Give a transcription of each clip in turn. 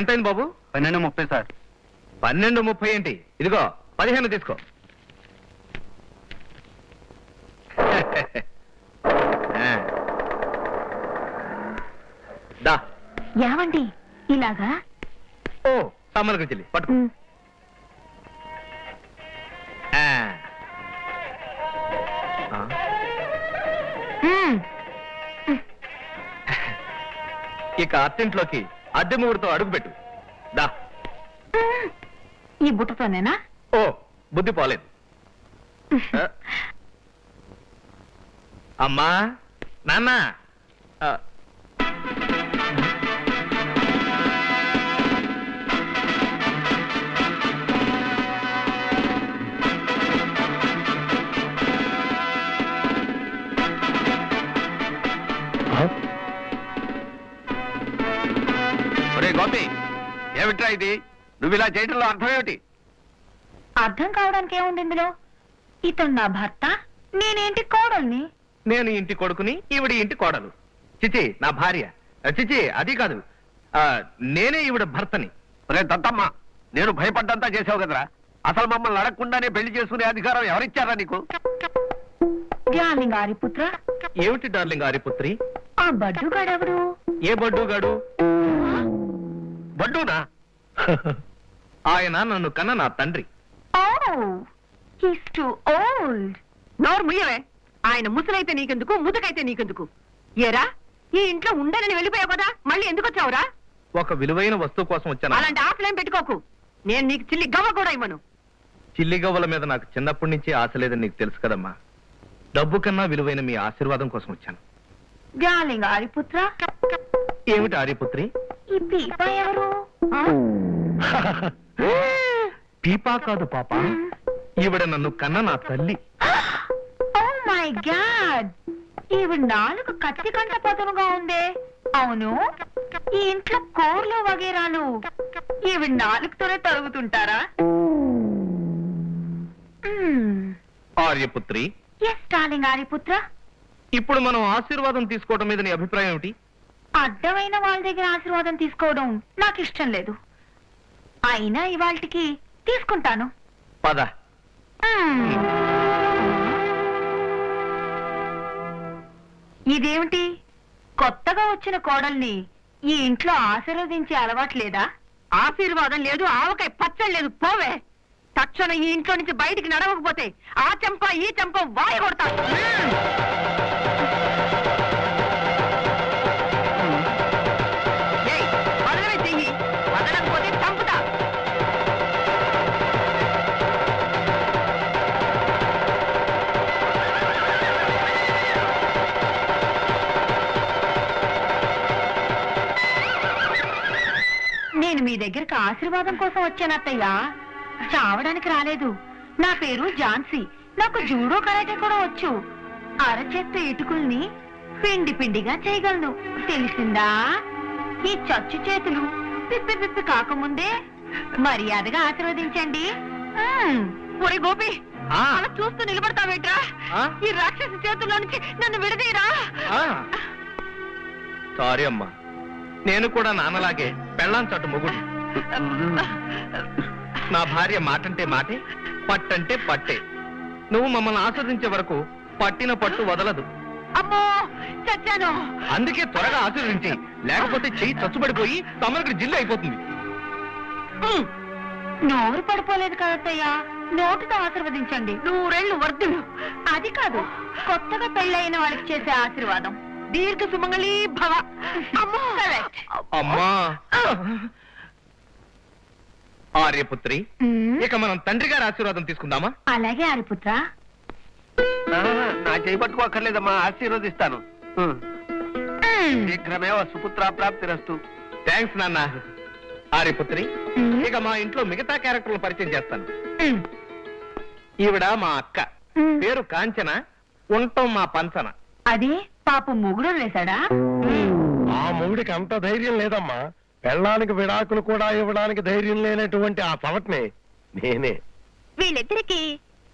ఎంతైంది బాబు? 12:30 sir. 12:30 ఏంటి? ఇదిగో 15 తీసుకో. దా. ఏమండి ఇలాగా? ఓ సమ్మలకు చెల్లి పట్టుకో. ఇక అత్తింట్లోకి అద్దె ముగ్గురుతో అడుగుపెట్టు. దా. ఈ బుట్టతోనేనా? ఓ బుద్ధి పోలేదు. అమ్మా నాన్న, గోపి ఏమిట్రా ఇది? నువ్వు ఇలా చేయడంలో అర్థం ఏమిటి? అర్థం కావడానికి ఏముంది ఇందులో? ఇతను నా భర్త, నేనేంటి కోడల్ని. నేను ఇంటి కొడుకుని, ఈవిడ ఇంటి కోడలు. చిచి నా భార్య. చిచి అది కాదు, నేనే ఈవిడ భర్తని. రే దత్తమ్మ, నేను భయపడ్డంతా చేసావు కదరా. అసలు మమ్మల్ని అడగకుండానే పెళ్లి చేసుకునే అధికారం ఎవరిచ్చారా నీకు? డార్లింగ్ ఆరిపుత్ర. ఏమిటి డార్లింగ్ ఆరిపుత్రి? ఆ బడ్డుగాడెవడు? ఏ బడ్డుగాడు? బడ్డూనా? ఆయన నన్ను కన్న నా తండ్రి. నోరు ముయ్యవే. ఆయన ముసలైతే నీకెందుకు, ముదుకైతే నీకెందుకు? ఏరా, ఈ ఇంట్లో ఉండనని వెళ్ళిపోయావు కదా, మళ్ళీ ఎందుకు వచ్చావురా? ఒక విలువైన వస్తువు కోసం వచ్చాను. అలాంటి ఆశలేం పెట్టుకోకు. నేను నీకు చిల్లి గవ్వ కూడా ఇవ్వను. చిల్లి గవ్వల మీద నాకు చిన్నప్పటి నుంచి ఆశ లేదని నీకు తెలుసు కదమ్మా. డబ్బు కన్నా విలువైన మీ ఆశీర్వాదం కోసం వచ్చాను. డార్లింగ్ ఆరిపుత్ర. ఏమిటి ఆర్యపుత్రి? ఈ పీపా ఎవరు? పీపా కాదు పాప, ఈవిడ నన్ను కన్న నా తల్లి. ఓ మై గాడ్, ఈవిడ నాలుగు కత్తి కంట పదునుగా ఉందే. అవును, ఈ ఇంట్లో కూరలు వగేరాలు ఈవిడ నాలుగుతోనే తరుగుతుంటారా? ఆర్యపుత్రి. Yes darling ఆర్యపుత్ర. ఇప్పుడు మనం ఆశీర్వాదం తీసుకోవడం మీద నీ అభిప్రాయం ఏమిటి? అడ్డమైన వాళ్ళ దగ్గర ఆశీర్వాదం తీసుకోవడం నాకు ఇష్టం లేదు. అయినా ఇవాళకి తీసుకుంటాను. పద. ఇదేమిటి, కొత్తగా వచ్చిన కోడల్ని ఈ ఇంట్లో ఆశీర్వదించే అలవాటు లేదా? ఆశీర్వాదం లేదు, ఆవకాయ పచ్చడి లేదు. పోవే. తక్షణం ఈ ఇంట్లో నుంచి బయటికి నడవకపోతే ఆ చెంప ఈ చెంప వాయి కొడతా. వదలవే చెయ్యి, వదలకపోతే చంపుతా. నేను మీ దగ్గరకు ఆశీర్వాదం కోసం వచ్చాను అత్తయ్య, చావడానికి రాలేదు. నా పేరు ఝాన్సీ. నాకు జూడో కరాటే కూడా వచ్చు. అరచేత్త ఇటుకుల్ని పిండి పిండిగా చేయగలను, తెలిసిందా? ఈ చచ్చు చేతులు పిప్పి పిప్పి కాకముందే మర్యాదగా ఆశీర్వదించండి. ఒరే గోపి, అలా చూస్తూ నిలబడతావేట్రా? ఈ రాక్షసి చేతుల్లో నుంచి నన్ను విడదీరా. సారీ అమ్మా, నేను కూడా నాన్నలాగే పెళ్ళాం చట్టు మొగుడు. నా భార్య మాటంటే మాటే, పట్టంటే పట్టే. నువ్వు మమ్మల్ని ఆస్వాదించే వరకు పట్టిన పట్టు వదలదు. అమ్మో చచ్చాను. అందుకే త్వరగా ఆశీర్వదించి, లేకపోతే చెయ్యి చచ్చుబడిపోయి తమరికి జిల్లు అయిపోతుంది. నోరు పడిపోలేదు కదత్తయ్య, నోటితో ఆశీర్వదించండి. 100 ఏళ్ళు వర్ధులు. అది కాదు, కొత్తగా పెళ్ళైన వాళ్ళకి చేసే ఆశీర్వాదం. దీర్ఘ సుమంగళీ భవ. అమ్మా ఆర్యపుత్రి, ఇక మనం తండ్రి గారి ఆశీర్వాదం తీసుకుందామా? అలాగే ఆర్యపుత్ర. నా చేయి పట్టుకోక్కర్లేదమ్మా, ఆశీర్వదిస్తాను. శీఘ్రమే సుపుత్ర ప్రాప్తిరస్తు. థ్యాంక్స్ నాన్న. ఆర్యపుత్రి, ఇక మా ఇంట్లో మిగతా క్యారెక్టర్లు పరిచయం చేస్తాను. ఈవిడ మా అక్క, పేరు కాంచన, ఉంటాం మా పంచన. అది పాపం మొగుడు వేశాడా? ఆ మొగుడికి అంత ధైర్యం లేదమ్మా. పెళ్ళానికి విడాకులు కూడా ఇవ్వడానికి ధైర్యం లేనటువంటి ఆ సవట్నే నేనే. వీళ్ళిద్దరికి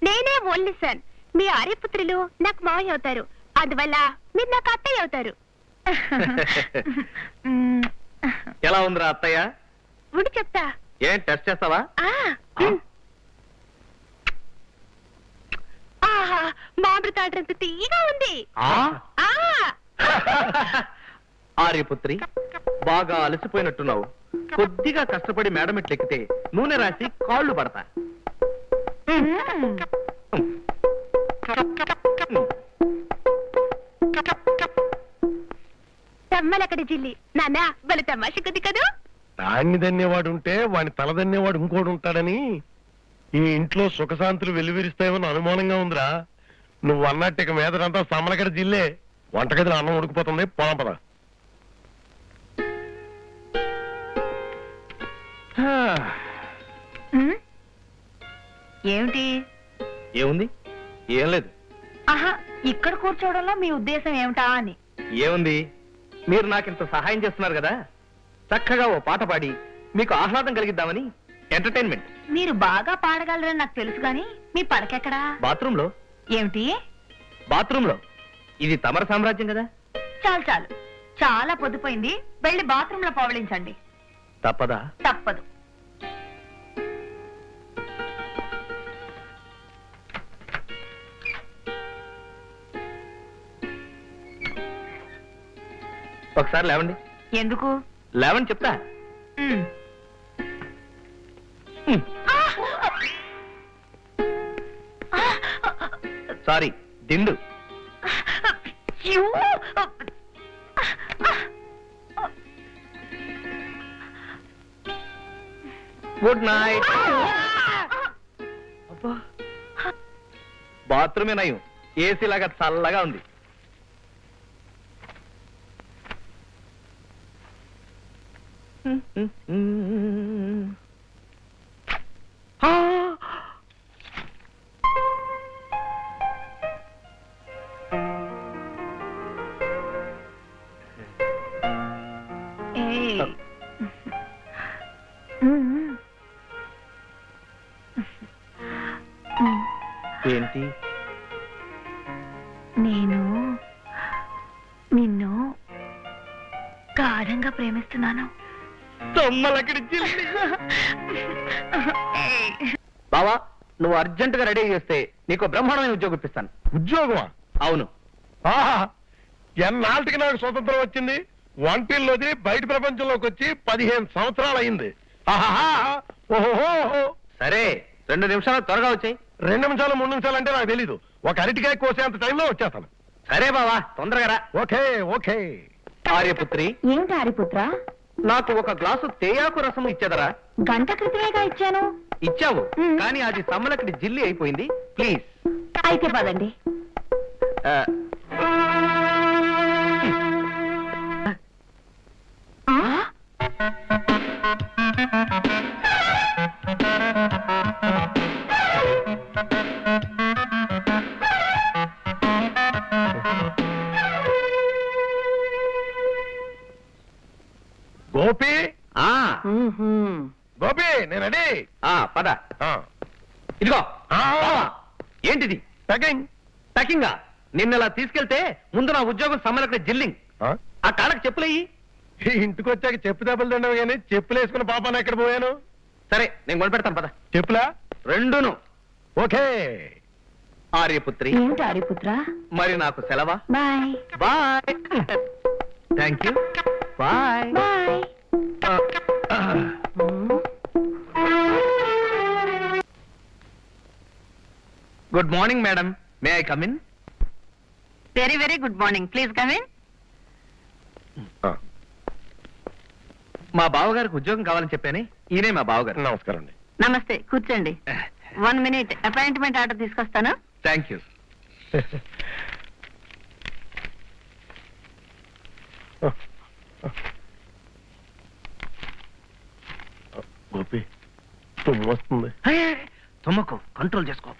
నేనే ఓన్లీ సన్. మీ ఆర్యపుత్రులు నాకు మావయ్య అవుతారు, అందువల్ల మీరు నాకు అత్తయ్య అవుతారు. ఎలా ఉందిరా అత్తయ్య? ఉండి చెప్తా. ఏం టెస్ట్ చేస్తావా? ఆ, ఆహా, మామిడి తాడ్రంత తీయగా ఉంది. ఆ? ఆ, ఆర్యపుత్రి, బాగా అలసిపోయినట్టున్నావు. కొద్దిగా కష్టపడి మేడం ఎట్లెక్కితే నూనె రాసి కాళ్ళు పడతా. తమ్మలక్కడి జిల్లి నాన్న బల తమాష కొద్ది కదా. దాన్ని దన్నేవాడు ఉంటే వాడిని తలదన్నేవాడు ఇంకోడు ఉంటాడని ఈ ఇంట్లో సుఖశాంతులు వెల్లువిరిస్తాయేమో అనుమానంగా ఉందిరా. నువ్వు అన్నట్టు ఇక మీదరంతా సమ్మలకడ జిల్లే. వంటగదిలో అన్నం ఉడికిపోతుంది, పోదాం పద. ఏమిటి? ఏముంది? ఏం లేదు. ఆహా, ఇక్కడ కూర్చోవడంలో మీ ఉద్దేశం ఏమిటా అని. ఏముంది, మీరు నాకింత సహాయం చేస్తున్నారు కదా, చక్కగా ఓ పాట పాడి మీకు ఆహ్లాదం కలిగిద్దామని. ఎంటర్టైన్మెంట్. మీరు బాగా పాడగలరని నాకు తెలుసు గాని మీ పడకెక్కడా? బాత్రూమ్ లో. ఏమిటి? బాత్రూమ్ లో. ఇది తమర సామ్రాజ్యం కదా. చాలు చాలు, చాలా పొద్దుపోయింది. వెళ్ళి బాత్రూమ్ లో పవళించండి. తప్పదా? తప్పదు. ఒకసారి లేవండి. ఎందుకు? లేవని చెప్తా. ఉమ్. సారీ, దిండు. యూ. Good night. బాత్రూమే నయం, ఏసీ లాగా చల్లగా ఉంది. ఏయ్. ఉమ్. ఏంటి? నేను నిన్ను గాఢంగా ప్రేమిస్తున్నాను. బావా, నువ్వు అర్జెంట్ గా రెడీ చేస్తే నీకు బ్రహ్మాండమైన ఉద్యోగం ఇప్పిస్తాను. ఉద్యోగమా? అవును. ఆహా, ఎన్నాళ్ళకి నాకు స్వతంత్రం వచ్చింది. వంటిల్లోది బయట ప్రపంచంలోకి వచ్చి 15 సంవత్సరాలు అయింది. ఓహో, సరే, 2 నిమిషాలు త్వరగా వచ్చాయి. 2 నిమిషాలు 3 నిమిషాలు అంటే నాకు తెలీదు. ఒక అరటికాయ కోసేంత టైంలో వచ్చేస్తాను. సరే బావా, తొందరగా రా. Okay okay. ఆర్యపుత్రి, ఏమిటి హరిపుత్ర? నాకు ఒక గ్లాసు తేయాకు రసం ఇచ్చేదరా? గంట క్రితమేగా ఇచ్చాను. ఇచ్చావు, కానీ అది సమ్మలక్కడి జిల్లి అయిపోయింది. ప్లీజ్. అయితే పదండి. గోపి, గోపి, నేను రెడీ. పద. ఇదిగో. బావా, ఏంటిది? ప్యాకింగ్. ప్యాకింగా? నిన్నలా తీసుకెళ్తే ముందు నా ఉద్యోగం సమ్మలక్కడి జిల్లింగ్. ఆ కాళ్ళకి చెప్పులయ్యి. ఇంటికి వచ్చాక చెప్పు దెబ్బలు తిండవు కానీ చెప్పులు వేసుకుని పాపాను ఎక్కడ పోయాను? సరే, నేను కొనిపెడతాను పద. చెప్పులా? రెండును. ఓకే. ఆర్యపుత్రి, ఏమిటి హరిపుత్ర? మరి నాకు సెలవా? Bye bye. Thank you. Bye. Bye. Good morning madam, may I come in? Very very good morning, please come in. మా బావగారికి ఉద్యోగం కావాలని చెప్పానే, ఈయనే మా బావగారు. నమస్కారం అండి. నమస్తే, కూర్చోండి. 1 minute అపాయింట్మెంట్ ఆర్డర్ తీసుకొస్తాను. Thank you. గోపి, తుమ్ము వస్తుంది. తుమ్మకు, కంట్రోల్ చేసుకో.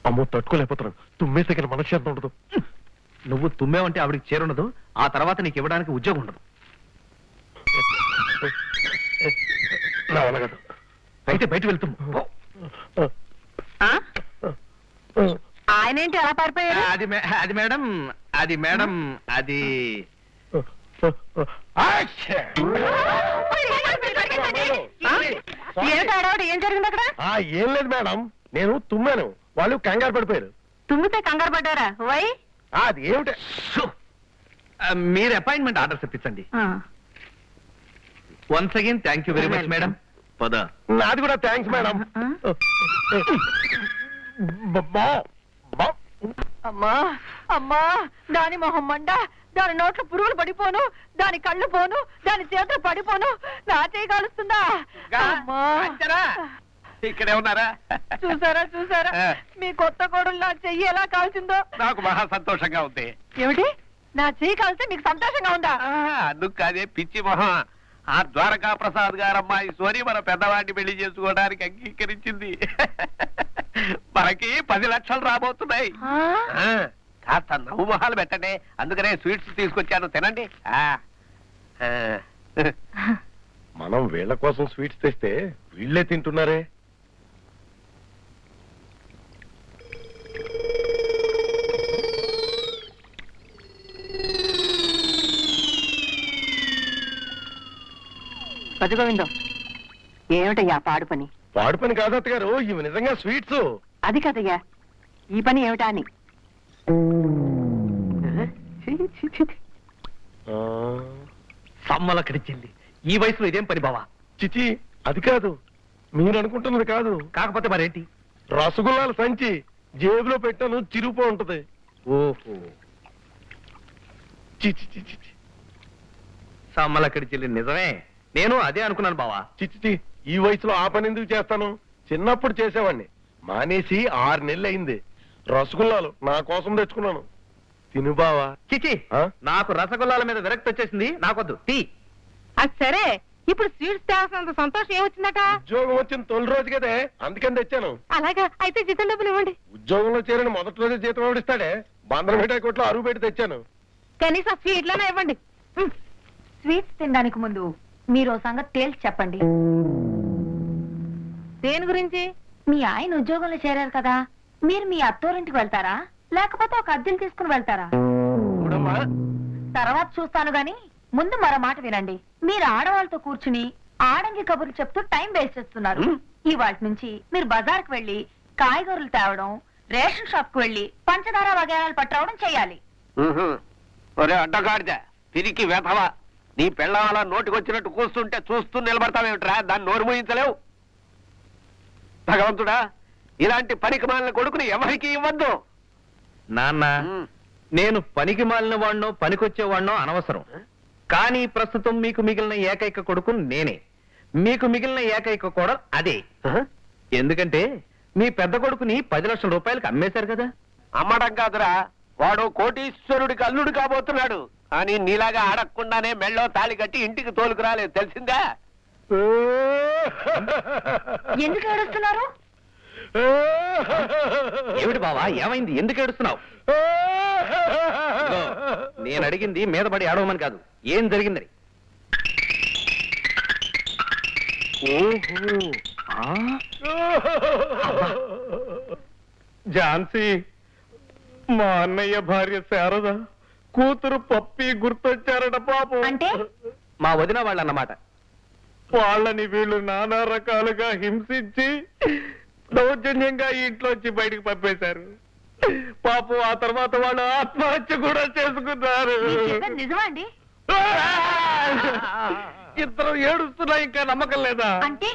అమ్మో, తట్టుకోలేకపోతున్నాను. తుమ్మేస్తే ఇక్కడ మనశ్శాంతి ఉండదు. నువ్వు తుమ్మేవంటే ఆవిడికి చేరుండదు, ఆ తర్వాత నీకు ఇవ్వడానికి ఉద్యోగం ఉండదు. నా వల్ల కాదు. అయితే బయట వెళ్తాం. ఆయన ఆయనేంటి అలా పారిపోయారు? అది మేడం అది ఏంటి ఆడవాడు? ఏం జరిగింది అక్కడ? ఏం లేదు మేడం, నేను తుమ్మాను, వాళ్ళు కంగారు పడిపోయారు. తుమ్మితే కంగారు పడ్డారా? వై? అది ఏమిటి? మీరు అపాయింట్మెంట్ ఆర్డర్స్ ఇప్పించండి. Once again thank you very much madam. పద. నాది కూడా థ్యాంక్స్ మేడం. అమ్మా అమ్మా, దాని మొహం మండ, దాని నోట్లో పురుగులు పడిపోను, దాని కళ్ళు పోను, దాని చేతులు పడిపోను, నా చేయి కాలుస్తుందా? ఇక్కడే ఉన్నారా? చూసారా మీ కొత్త కోడలు నా చెయ్యి ఎలా కాల్చిందో? నాకు మహా సంతోషంగా ఉంది. ఏమిటి, నా చెయ్యి కాల్స్తే మీకు సంతోషంగా ఉందా? అందుకు కాదే పిచ్చి మొహం, ఆ ద్వారకా ప్రసాద్ గారమ్మాయి సోని మన పెద్దవాడిని పెళ్లి చేసుకోవడానికి అంగీకరించింది. మనకి 10 లక్షలు రాబోతున్నాయి. కాస్త నవ్వు మొహాలు పెట్టండి, అందుకనే స్వీట్స్ తీసుకొచ్చాను, తినండి. మనం వీళ్ళ కోసం స్వీట్స్ తెస్తే వీళ్ళే తింటున్నారే. గోవిందం, ఏమిటయ్యా పాడు పని? పాడు పని కాదు అత్తగారు, ఇవి నిజంగా స్వీట్స్. అది కదయ్యా, ఈ పని ఏమిటా అని. సమ్మలక్కడి చెల్లి, ఈ వయసులో ఇదేం పని బావా? చిచి, అది కాదు, మీరు అనుకుంటున్నది కాదు. కాకపోతే మరేంటి? రసగుల్లాల సంచి జేబులో పెట్టాను, చిరుపో ఉంటది. ఓహో, చిచి చిచి సమ్మలక్కడి చెల్లి నిజమే, నేను అదే అనుకున్నాను బావా. చిచి, ఈ వయసులో ఆ పని ఎందుకు చేస్తాను? చిన్నప్పుడు చేసేవాడిని, మానేసి 6 నెలలు అయింది. రసగుల్లాలు నా కోసం తెచ్చుకున్నాను, తిను బావా. చిచి, నాకు రసగుల్లాల మీద విరక్తి వచ్చేసింది, నాకొద్దు టీ. అది సరే, ఇప్పుడు స్వీట్స్ తేవాల్సినంత సంతోషం ఏమొచ్చిందట? ఉద్యోగం వచ్చిన తొలి రోజు కదే, అందుకని తెచ్చాను. అలాగా, అయితే జీతం డబ్బులు ఇవ్వండి. ఉద్యోగంలో చేరిన మొదటి రోజే జీతం ఎవడిస్తాడే? బందరం మిఠాయి కొట్లో అరువు పెట్టి తెచ్చాను. కనీసం స్వీట్లనే ఇవ్వండి. స్వీట్స్ తినడానికి ముందు మీరు సంగతి తేల్చి చెప్పండి. దేని గురించి? మీ ఆయన ఉద్యోగంలో చేరారు కదా, మీరు మీ అత్తోరింటికి వెళ్తారా, లేకపోతే ఒక అద్దెలు తీసుకుని వెళ్తారా? తర్వాత చూస్తాను గాని ముందు మరో మాట వినండి. మీరు ఆడవాళ్ళతో కూర్చుని ఆడంగి కబుర్లు చెప్తూ టైం వేస్ట్ చేస్తున్నారు. ఇవాటి నుంచి మీరు బజార్కి వెళ్లి కాయగూరలు తేవడం, రేషన్ షాప్ కు వెళ్లి పంచదార వగేరాలు పట్టవడం చెయ్యాలి. అడ్డగాడిద తిరిగి వేతవా, నీ పెళ్ళం అలా నోటికొచ్చినట్టు కూస్తుంటే చూస్తూ నిలబడతావేమిట్రా? దాన్ని నోరు మూయించలేవు. భగవంతుడా, ఇలాంటి పనికి మాలిన కొడుకుని ఎవరికి ఇవ్వద్దు. నాన్న, నేను పనికి మాలిన వాడినో పనికొచ్చేవాడినో అనవసరం, కానీ ప్రస్తుతం మీకు మిగిలిన ఏకైక కొడుకు నేనే. మీకు మిగిలిన ఏకైక కోడలు అదే. ఎందుకంటే మీ పెద్ద కొడుకుని 10 లక్షల రూపాయలకు అమ్మేశారు కదా. అమ్మడం కాదురా, వాడు కోటీశ్వరుడికి అల్లుడు కాబోతున్నాడు అని నీలాగా అడగకుండానే మెళ్ళో తాళి కట్టి ఇంటికి తోలుకురాలేదు, తెలిసిందా? ఎందుకు ఏడుస్తున్నారు? ఏమిటి బావా, ఏమైంది? ఎందుకు ఏడుస్తున్నావు? నేను అడిగింది మీద పడి ఆడవమని కాదు, ఏం జరిగిందని. ఝాన్సీ, మా అన్నయ్య భార్య శారద కూతురు పప్పి గుర్తొచ్చారట పాపం. అంటే మా వదిన వాళ్ళు అన్నమాట. వాళ్ళని వీళ్ళు నానా రకాలుగా హింసించి దౌర్జన్యంగా ఈ ఇంట్లోంచి బయటికి పంపేశారు. పాపం ఆ తర్వాత వాళ్ళు ఆత్మహత్య కూడా చేసుకున్నారు. నిజమా అండి? ఇద్దరు ఏడుస్తున్నా, ఇంకా నమ్మకం లేదా? అంటే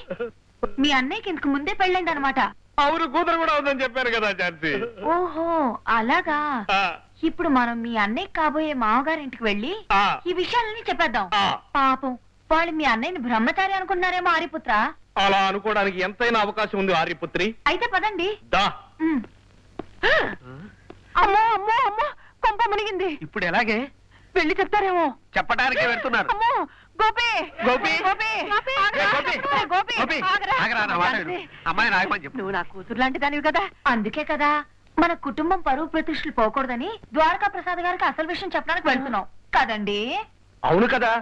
మీ అన్నయ్యకి ఇంతకు ముందే పెళ్ళండి అనమాట. అవును, కూతురు కూడా ఉందని చెప్పారు కదా ఝాన్సీ. ఓహో, అలాగా. ఇప్పుడు మనం మీ అన్నయ్య కాబోయే మామగారింటికి వెళ్ళి ఈ విషయాలన్నీ చెప్పేద్దాం. పాపం వాళ్ళు మీ అన్నయ్యని బ్రహ్మచారి అనుకుంటున్నారేమో. ఆర్యపుత్ర, అలా అనుకోవడానికి ఎంతైనా అవకాశం ఉంది ఆర్యపుత్రి. అయితే పదండి. దా. అమ్మో అమ్మో అమ్మో, కొంప మునిగింది. ఇప్పుడు ఎలాగే? వెళ్ళి చెప్తారేమో. చెప్పడానికి వెళ్తున్నారు. అమ్మో, గోపి గోపి, గోపి గోపి, ఆగరా, నా మాట విను. అమ్మాయి నాగమని చెప్పు. నువ్వు నా కూతురు లాంటి దానివి కదా. అందుకే కదా మన కుటుంబం పరువు ప్రతిష్టలు పోకూడదని ద్వారకా ప్రసాద్ గారికి అసలు విషయం చెప్పడానికి వెళ్తున్నాం కదండి. అవును కదా,